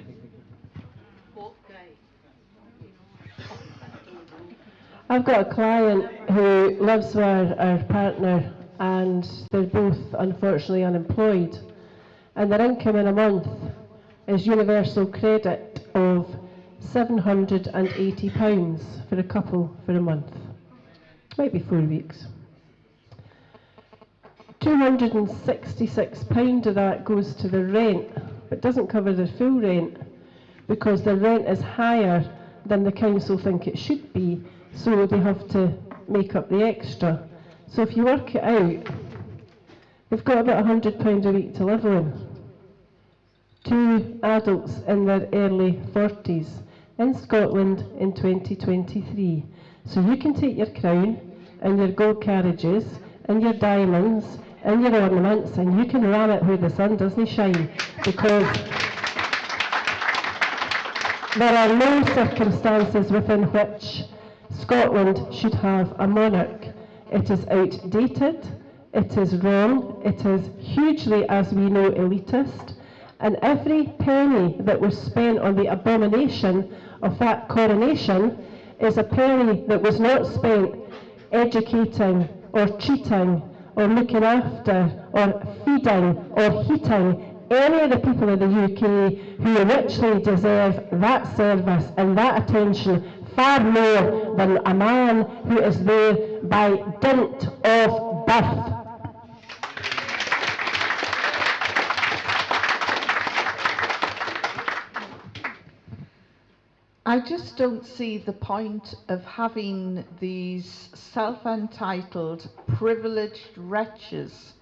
I've got a client who lives with our partner and they're both unfortunately unemployed, and their income in a month is universal credit of £780 for a couple for a month. Might be 4 weeks. £266 of that goes to the rent, but doesn't cover the full rent because the rent is higher than the council think it should be, so they have to make up the extra. So if you work it out, they've got about £100 a week to live on. 2 adults in their early 40s in Scotland in 2023. So you can take your crown and your gold carriages and your diamonds and your ornaments and you can ram it where the sun doesn't shine, because there are no circumstances within which Scotland should have a monarch. It is outdated, it is wrong, it is hugely, as we know, elitist, and every penny that was spent on the abomination of that coronation is a penny that was not spent educating or treating or looking after or feeding or heating any of the people of the UK who richly deserve that service and that attention far more than a man who is there by dint of birth. I just don't see the point of having these self-entitled, privileged wretches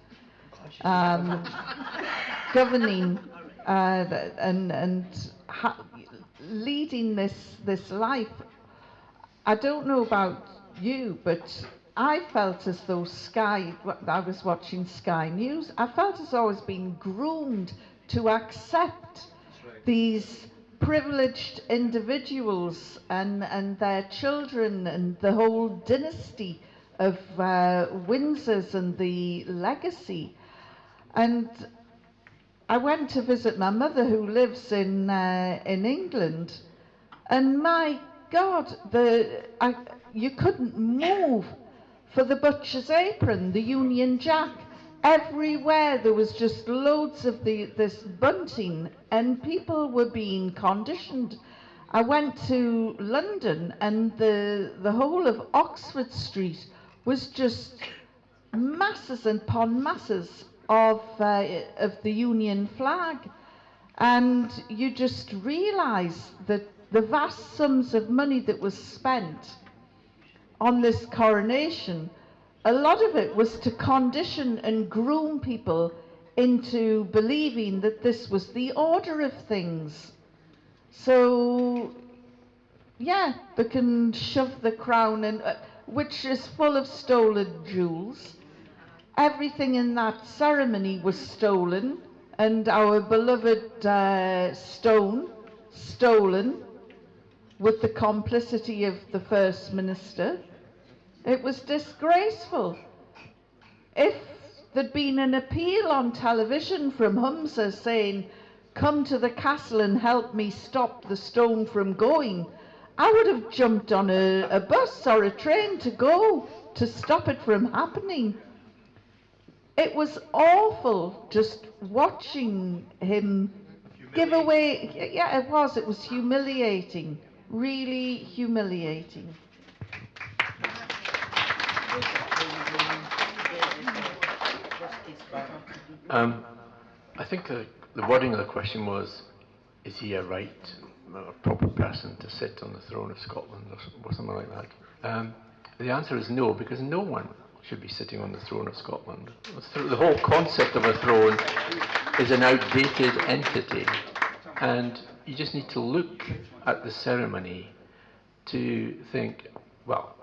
governing and leading this life. I don't know about you, but I felt as though I was watching Sky News, I felt as though I was being groomed to accept these privileged individuals and their children and the whole dynasty of Windsors and the legacy. And I went to visit my mother who lives in England, and my God, you couldn't move for the butcher's apron, the Union Jack. Everywhere there was just loads of this bunting, and people were being conditioned. I went to London, and the whole of Oxford Street was just masses and upon masses of the Union flag, and you just realise that the vast sums of money that was spent on this coronation, a lot of it was to condition and groom people into believing that this was the order of things. So, yeah, they can shove the crown in, which is full of stolen jewels. Everything in that ceremony was stolen, and our beloved stone stolen with the complicity of the First Minister. It was disgraceful. If there'd been an appeal on television from Humza saying, "Come to the castle and help me stop the stone from going," I would have jumped on a bus or a train to go to stop it from happening. It was awful just watching him give away. Yeah, it was. It was humiliating. Really humiliating. I think the wording of the question was, is he a right or proper person to sit on the throne of Scotland or something like that? The answer is no, because no one should be sitting on the throne of Scotland. The whole concept of a throne is an outdated entity, and you just need to look at the ceremony to think, well,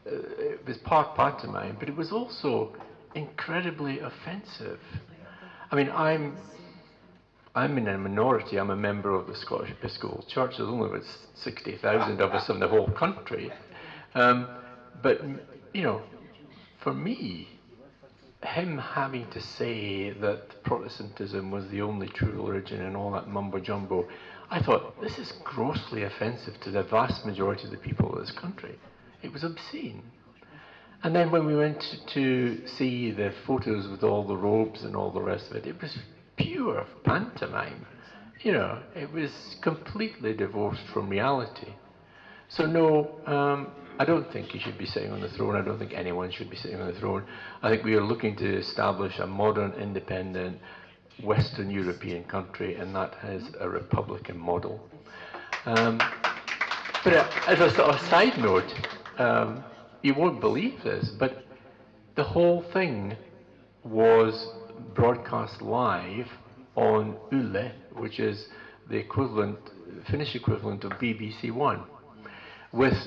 it was part pantomime, but it was also incredibly offensive. I mean, I'm in a minority. I'm a member of the Scottish Episcopal Church. There's only about 60,000 of us in the whole country. But, you know, for me, him having to say that Protestantism was the only true religion and all that mumbo-jumbo, I thought, this is grossly offensive to the vast majority of the people of this country. It was obscene. And then when we went to see the photos with all the robes and all the rest of it, it was pure pantomime. You know, it was completely divorced from reality. So no, I don't think he should be sitting on the throne. I don't think anyone should be sitting on the throne. I think we are looking to establish a modern, independent, Western European country, and that has a republican model. But as a sort of side note, you won't believe this, but the whole thing was broadcast live on Yle, which is the equivalent, Finnish equivalent of BBC One, with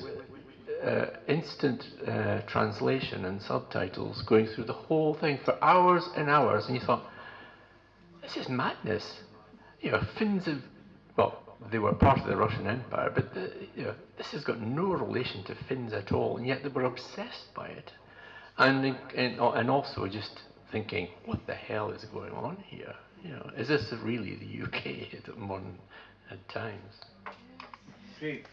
instant translation and subtitles going through the whole thing for hours and hours, and you thought, this is madness. You know, Finns have, well, they were part of the Russian Empire, but you know, this has got no relation to Finns at all, and yet they were obsessed by it. And also just thinking, what the hell is going on here? You know, is this really the UK at modern times? Great.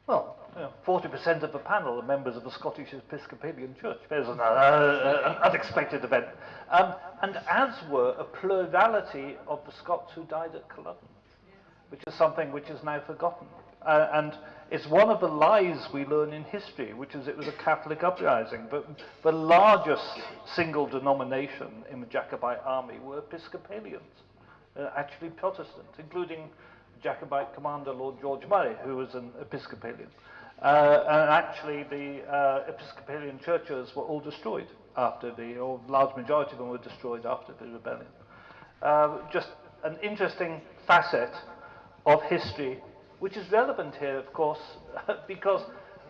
Well, 40% of the panel are members of the Scottish Episcopalian Church. There's an unexpected event. And as were a plurality of the Scots who died at Culloden, which is something which is now forgotten. And it's one of the lies we learn in history, which is it was a Catholic uprising. But the largest single denomination in the Jacobite army were Episcopalians, actually Protestants, including Jacobite commander Lord George Murray, who was an Episcopalian. And actually the Episcopalian churches were all destroyed after or large majority of them were destroyed after the rebellion. Just an interesting facet of history, which is relevant here, of course, because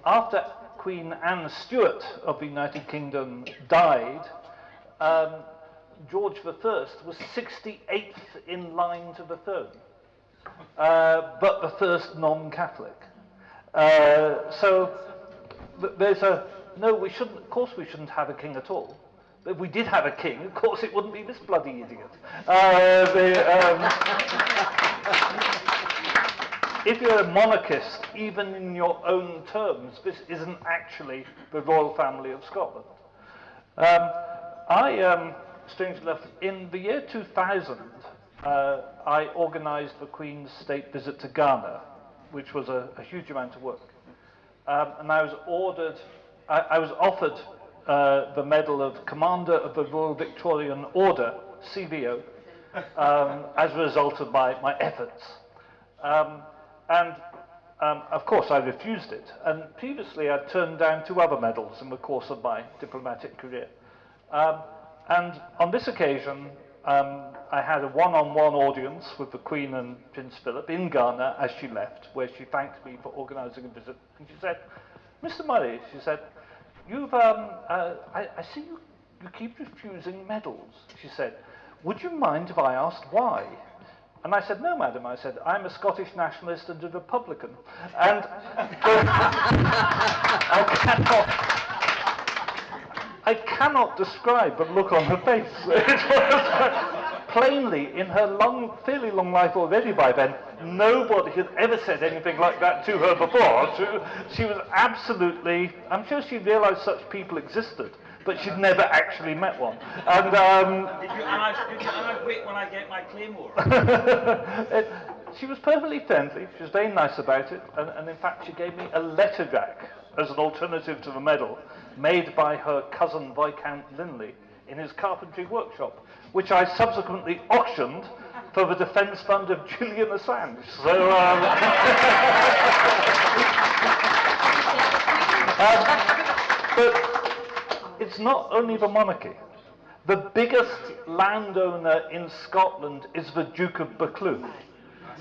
after Queen Anne Stuart of the United Kingdom died, George I was 68th in line to the throne. But the first non-Catholic. So there's no, we shouldn't, of course we shouldn't have a king at all. But if we did have a king, of course it wouldn't be this bloody idiot. If you're a monarchist, even in your own terms, this isn't actually the royal family of Scotland. Strangely enough, in the year 2000, I organised the Queen's state visit to Ghana, which was a huge amount of work. And I was offered the medal of Commander of the Royal Victorian Order, CVO, as a result of my efforts. Of course, I refused it. And previously, I'd turned down 2 other medals in the course of my diplomatic career. And on this occasion, I had a one-on-one audience with the Queen and Prince Philip in Ghana as she left, where she thanked me for organising a visit. And she said, "Mr. Murray," she said, I see you keep refusing medals. She said, "Would you mind if I asked why?" And I said, "No, madam," I said, "I'm a Scottish nationalist and a Republican. I cannot describe the look on her face. It was plainly, in her fairly long life already by then, nobody had ever said anything like that to her before. She was absolutely, I'm sure she realised such people existed, but she'd never actually met one. And Did you wait when I get my claymore? She was perfectly friendly, she was very nice about it, and in fact she gave me a letter jack as an alternative to the medal, made by her cousin Viscount Linley in his carpentry workshop, which I subsequently auctioned for the defence fund of Julian Assange. So, but it's not only the monarchy. The biggest landowner in Scotland is the Duke of Buccleuch,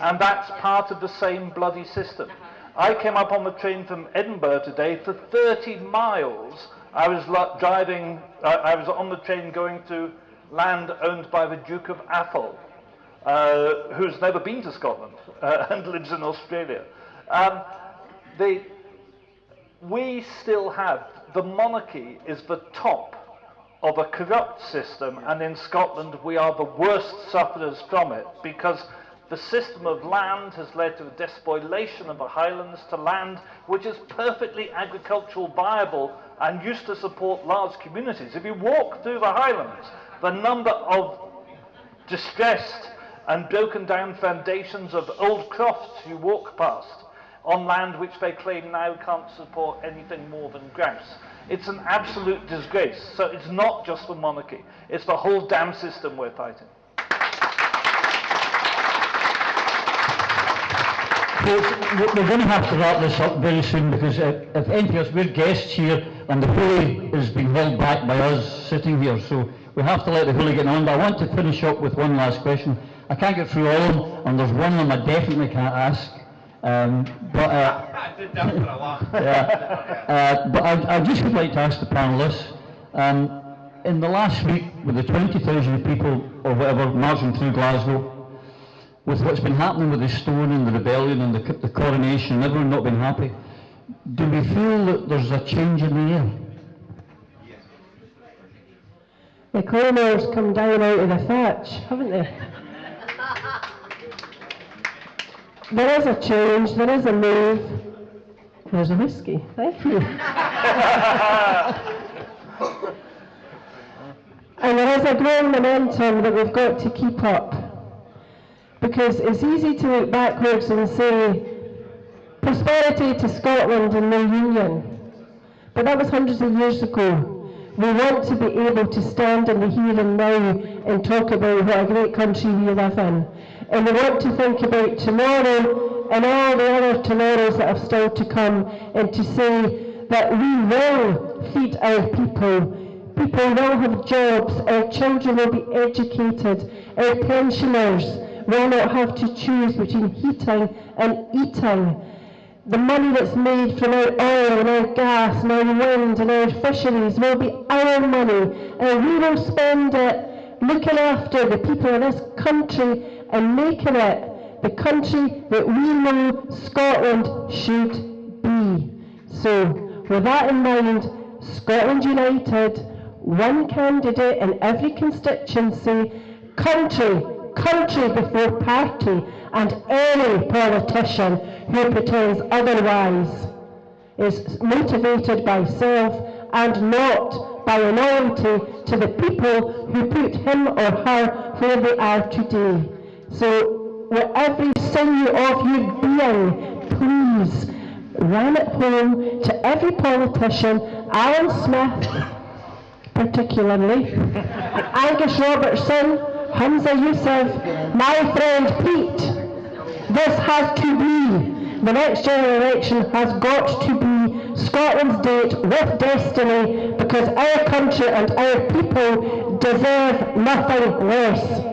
and that's part of the same bloody system. I came up on the train from Edinburgh today. For 30 miles I was driving, I was on the train going to land owned by the Duke of Atholl, who's never been to Scotland and lives in Australia. We still have, the monarchy is the top of a corrupt system, and in Scotland we are the worst sufferers from it, because the system of land has led to the despoilation of the Highlands to land which is perfectly agricultural viable and used to support large communities. If you walk through the Highlands, the number of distressed and broken down foundations of old crofts you walk past on land which they claim now can't support anything more than grouse. It's an absolute disgrace. So it's not just the monarchy, it's the whole damn system we're fighting. We're going to have to wrap this up very soon, because if anything else, we're guests here and the Hoolie is being held back by us sitting here, so we have to let the Hoolie get on. But I want to finish up with one last question. I can't get through all of them, and there's one of them I definitely can't ask. But I just would like to ask the panellists, in the last week with the 20,000 people or whatever marching through Glasgow, with what's been happening with the stone and the rebellion and the coronation and everyone not being happy, do we feel that there's a change in the air? The coroner's come down out of the thatch, haven't they? There is a change, there is a move. There's a whiskey, thank you. And there is a growing momentum that we've got to keep up. Because it's easy to look backwards and say, prosperity to Scotland and no union. But that was hundreds of years ago. We want to be able to stand in the here and now and talk about what a great country we live in. And we want to think about tomorrow and all the other tomorrows that have still to come, and to say that we will feed our people. People will have jobs, our children will be educated, our pensioners will not have to choose between heating and eating. The money that's made from our oil and our gas and our wind and our fisheries will be our money, and we will spend it looking after the people of this country and making it the country that we know Scotland should be. So, with that in mind, Scotland United, one candidate in every constituency, country before party, and any politician who pretends otherwise is motivated by self and not by loyalty to the people who put him or her where they are today. So, with every sinew of your being, please ram it home to every politician, Alan Smith particularly, Angus Robertson, Hamza Youssef, my friend Pete. This has to be, the next general election has got to be Scotland's date with destiny, because our country and our people deserve nothing less.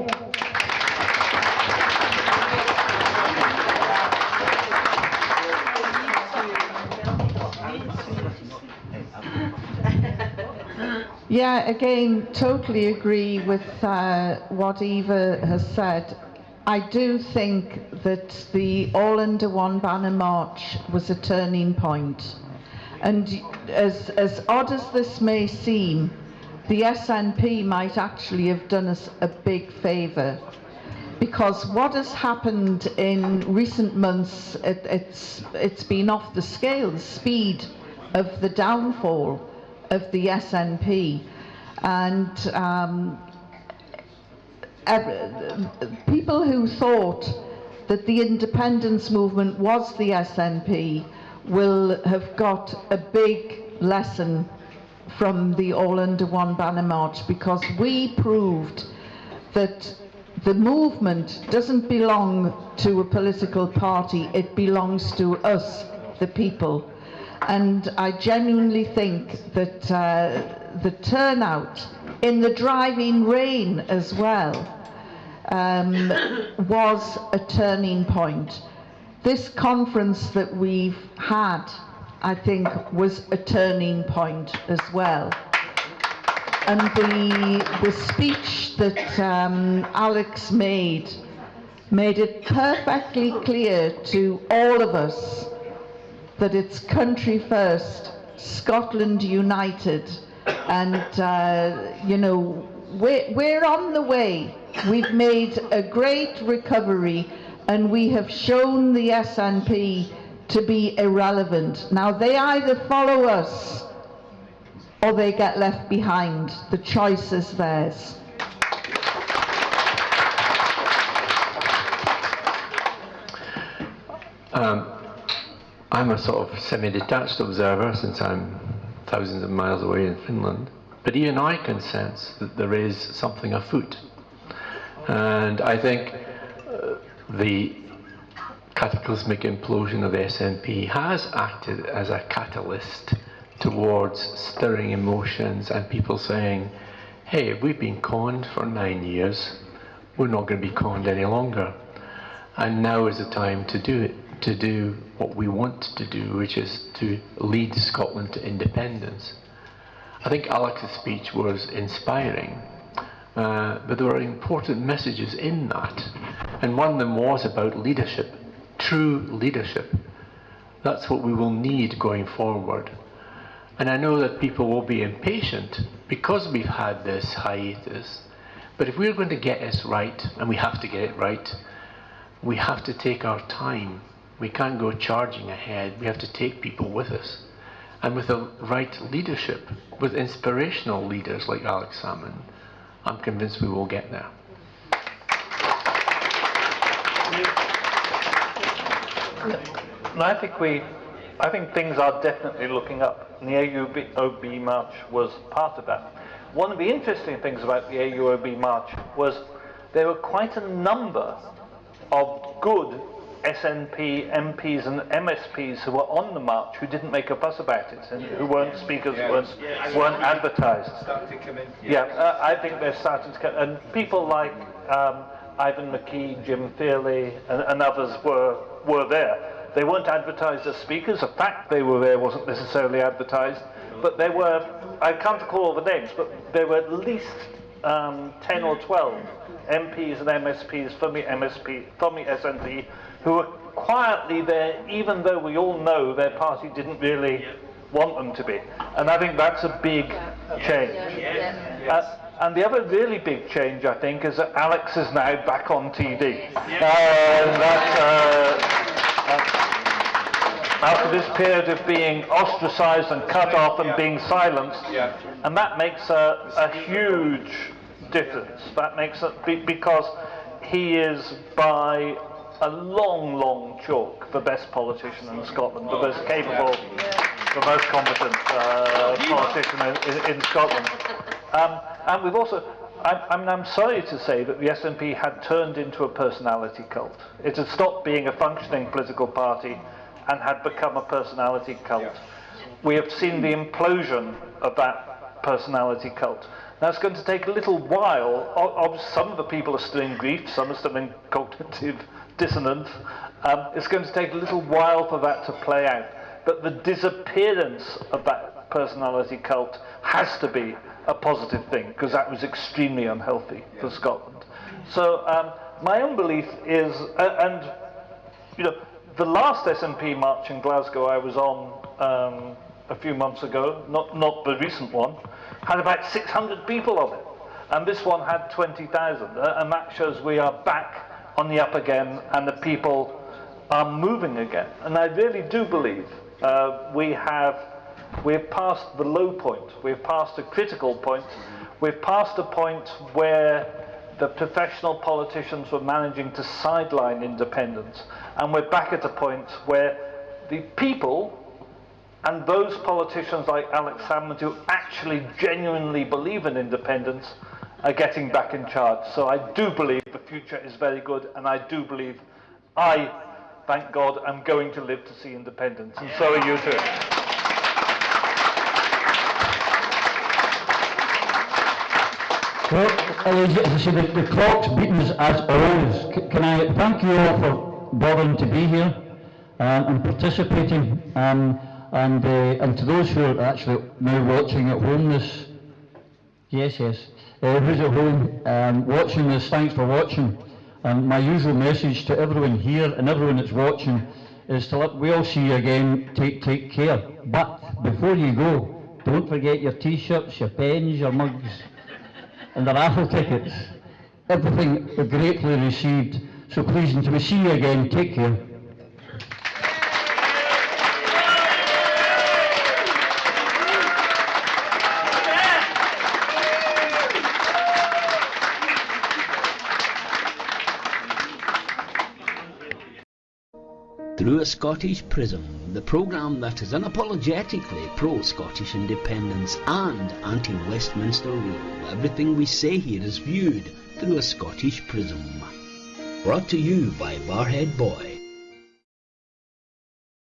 Yeah, again, totally agree with what Eva has said. I do think that the All Under One Banner March was a turning point. And as odd as this may seem, the SNP might actually have done us a big favour, because what has happened in recent months, it's been off the scale, the speed of the downfall of the SNP, and people who thought that the independence movement was the SNP will have got a big lesson from the All Under One Banner March, because we proved that the movement doesn't belong to a political party, it belongs to us, the people. And I genuinely think that the turnout in the driving rain as well was a turning point. This conference that we've had, I think, was a turning point as well. And the speech that Alex made it perfectly clear to all of us that it's country first, Scotland united, and you know, we're on the way. We've made a great recovery, and we have shown the SNP to be irrelevant. Now they either follow us or they get left behind. The choice is theirs. I'm a sort of semi-detached observer, since I'm thousands of miles away in Finland, but even I can sense that there is something afoot. And I think the cataclysmic implosion of the SNP has acted as a catalyst towards stirring emotions and people saying, hey, we've been conned for 9 years, we're not going to be conned any longer. And now is the time to do it, to do what we want to do, which is to lead Scotland to independence. I think Alex's speech was inspiring, but there were important messages in that. And one of them was about leadership, true leadership. That's what we will need going forward. And I know that people will be impatient because we've had this hiatus. But if we're going to get this right, and we have to get it right, we have to take our time. We can't go charging ahead. We have to take people with us. And with the right leadership, with inspirational leaders like Alex Salmon, I'm convinced we will get there. I think things are definitely looking up, and the AUOB march was part of that. One of the interesting things about the AUOB march was there were quite a number of good SNP MPs and MSPs who were on the march who didn't make a fuss about it, and who weren't speakers, weren't advertised. I think they're starting to come, and people like Ivan McKee, Jim Fearley, and others were there. They weren't advertised as speakers. The fact they were there wasn't necessarily advertised, but there were, I can't recall all the names, but there were at least 10 or 12 MPs and MSPs from the SNP who were quietly there, even though we all know their party didn't really want them to be. And I think that's a big change. And the other really big change, I think, is that Alex is now back on TV. After this period of being ostracised and cut off and being silenced, and that makes a huge difference. That makes it, because he is by a long, long chalk the best politician in Scotland, the most capable, the most competent politician in Scotland. And we've also, I'm sorry to say that the SNP had turned into a personality cult. It had stopped being a functioning political party and had become a personality cult. We have seen the implosion of that personality cult. Now it's going to take a little while. Some of the people are still in grief, some are still in cognitive dissonance. It's going to take a little while for that to play out. But the disappearance of that personality cult has to be a positive thing, because that was extremely unhealthy for Scotland. So my own belief is, the last SNP march in Glasgow I was on a few months ago, not the recent one, had about 600 people on it. And this one had 20,000. And that shows we are back on the up again and the people are moving again. And I really do believe we've passed the low point. We've passed a critical point. We've passed a point where the professional politicians were managing to sideline independence. And we're back at a point where the people and those politicians like Alex Salmond who actually genuinely believe in independence are getting back in charge. So I do believe the future is very good, and I do believe thank God, I'm going to live to see independence, and so are you too. Well, as I say, the clock's beating us as always. Can I thank you all for bothering to be here and participating, and to those who are actually now watching at home this, who's at home watching this, thanks for watching. And my usual message to everyone here and everyone that's watching is to let we all see you again, take care. But before you go, don't forget your t-shirts, your pens, your mugs, and the raffle tickets. Everything gratefully received. So please, until we see you again, take care. Through a Scottish Prism, the programme that is unapologetically pro-Scottish independence and anti-Westminster rule. Everything we say here is viewed through a Scottish prism. Brought to you by Barhead Boy.